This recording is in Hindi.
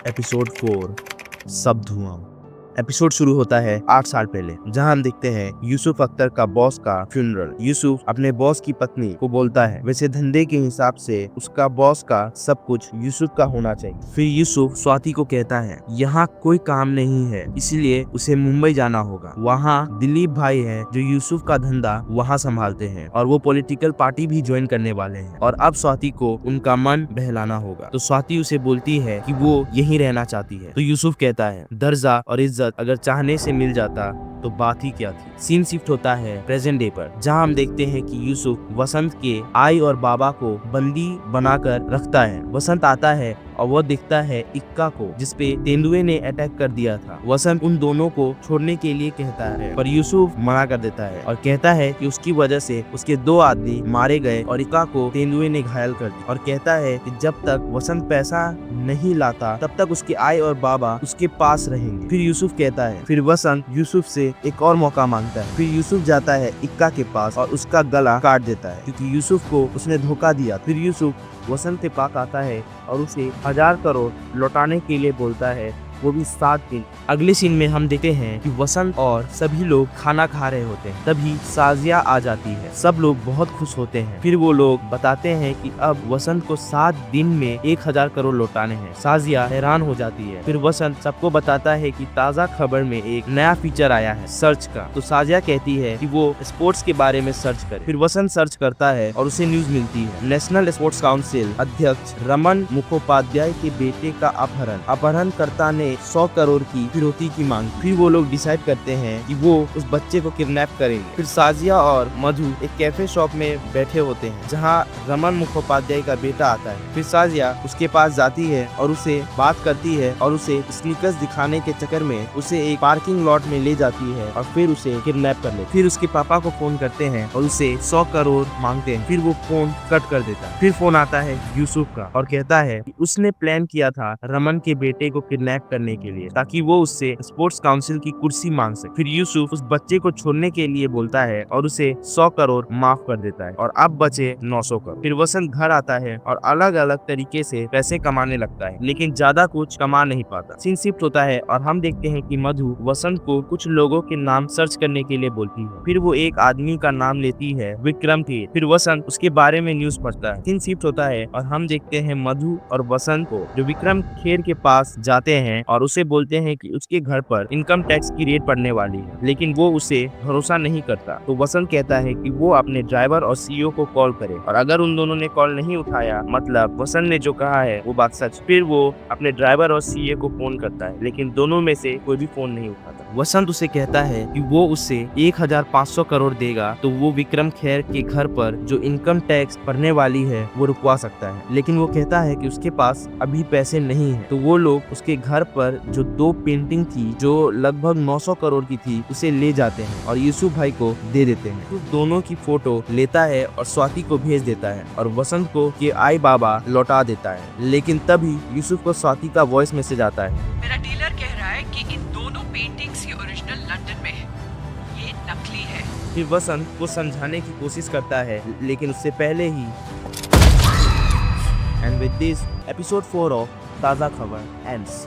एपिसोड 4 सब धुआं। एपिसोड शुरू होता है 8 साल पहले, जहां हम देखते हैं यूसुफ अख्तर का बॉस का फ्यूनरल। यूसुफ अपने बॉस की पत्नी को बोलता है वैसे धंधे के हिसाब से उसका बॉस का सब कुछ यूसुफ का होना चाहिए। फिर यूसुफ स्वाति को कहता है यहाँ कोई काम नहीं है, इसलिए उसे मुंबई जाना होगा। वहाँ दिलीप भाई है जो यूसुफ का धंधा वहाँ संभालते हैं और वो पॉलिटिकल पार्टी भी ज्वाइन करने वाले हैं और अब स्वाति को उनका मन बहलाना होगा। तो स्वाति उसे बोलती है कि वो यहीं रहना चाहती है। तो यूसुफ कहता है दर्जा और इज्जत अगर चाहने से मिल जाता तो बात ही क्या थी। सीन शिफ्ट होता है प्रेजेंट डे पर, जहां हम देखते हैं कि यूसुफ वसंत के आई और बाबा को बंदी बनाकर रखता है। वसंत आता है और वो दिखता है इक्का को, जिसपे तेंदुए ने अटैक कर दिया था। वसंत उन दोनों को छोड़ने के लिए कहता है पर यूसुफ मना कर देता है और कहता है कि उसकी वजह से उसके 2 आदमी मारे गए और इक्का को तेंदुए ने घायल कर दिया और कहता है कि जब तक वसंत पैसा नहीं लाता तब तक उसके आई और बाबा उसके पास रहेंगे। फिर यूसुफ कहता है, फिर वसंत यूसुफ से एक और मौका मांगता है। फिर यूसुफ जाता है इक्का के पास और उसका गला काट देता है क्योंकि यूसुफ को उसने धोखा दिया। फिर यूसुफ वसंत के पास आता है और उसे 1000 करोड़ लौटाने के लिए बोलता है, वो भी 7 दिन। अगले सीन में हम देखते हैं कि वसंत और सभी लोग खाना खा रहे होते हैं, तभी साजिया आ जाती है। सब लोग बहुत खुश होते हैं। फिर वो लोग बताते हैं कि अब वसंत को 7 दिन में 1000 करोड़ लौटाने हैं। साजिया हैरान हो जाती है। फिर वसंत सबको बताता है कि ताज़ा खबर में एक नया फीचर आया है सर्च का। तो साजिया कहती है कि वो स्पोर्ट्स के बारे में सर्च करे। फिर वसंत सर्च करता है और उसे न्यूज मिलती है, नेशनल स्पोर्ट्स काउंसिल अध्यक्ष रमन मुखोपाध्याय के बेटे का अपहरणकर्ता ने 100 करोड़ की फिरौती की मांग। फिर वो लोग डिसाइड करते हैं कि वो उस बच्चे को किडनैप करेंगे। फिर साजिया और मधु एक कैफे शॉप में बैठे होते हैं जहां रमन मुखोपाध्याय का बेटा आता है। फिर साजिया उसके पास जाती है और उसे बात करती है और उसे स्नीकर्स दिखाने के चक्कर में उसे एक पार्किंग लॉट में ले जाती है और फिर उसे किडनैप कर ले। फिर उसके पापा को फोन करते हैं और उसे 100 करोड़ मांगते हैं। फिर वो फोन कट कर देता है। फिर फोन आता है यूसुफ का और कहता है कि उसने प्लान किया था रमन के बेटे को किडनैप करने के लिए ताकि वो उससे स्पोर्ट्स काउंसिल की कुर्सी मांग सके। फिर यूसुफ उस बच्चे को छोड़ने के लिए बोलता है और उसे 100 करोड़ माफ कर देता है और अब बचे 900 करोड़। फिर वसंत घर आता है और अलग अलग तरीके से पैसे कमाने लगता है, लेकिन ज्यादा कुछ कमा नहीं पाता। सीन शिफ्ट होता है और हम देखते हैं कि मधु वसंत को कुछ लोगों के नाम सर्च करने के लिए बोलती है। फिर वो एक आदमी का नाम लेती है, विक्रम खेर। फिर वसंत उसके बारे में न्यूज पढ़ता है। सीन शिफ्ट होता है और हम देखते हैं मधु और वसंत को जो विक्रम खेर के पास जाते हैं और उसे बोलते हैं कि उसके घर पर इनकम टैक्स की रेड पड़ने वाली है, लेकिन वो उसे भरोसा नहीं करता। तो वसंत कहता है कि वो अपने ड्राइवर और सीईओ को कॉल करे और अगर उन दोनों ने कॉल नहीं उठाया मतलब वसंत ने जो कहा है वो बात सच। फिर वो अपने ड्राइवर और सीईओ को फोन करता है, लेकिन दोनों में से कोई भी फोन नहीं उठाता। वसंत उसे कहता है कि वो उससे 1500 करोड़ देगा तो वो विक्रम खेर के घर पर जो इनकम टैक्स भरने वाली है वो रुकवा सकता है, लेकिन वो कहता है कि उसके पास अभी पैसे नहीं है। तो वो लोग उसके घर पर जो 2 पेंटिंग थी जो लगभग 900 करोड़ की थी उसे ले जाते हैं और यूसुफ भाई को दे देते हैं। तो दोनों की फोटो लेता है और स्वाति को भेज देता है और वसंत को के आई बाबा लौटा देता है, लेकिन तभी यूसुफ को स्वाति का वॉइस मैसेज आता है, मेरा डीलर कह रहा है कि इन दोनों पेंटिंग्स की ओरिजिनल लंदन में है, ये नकली है। फिर वसंत को समझाने की कोशिश करता है, लेकिन उससे पहले ही end with this episode 4 of Taaza Khabar ends.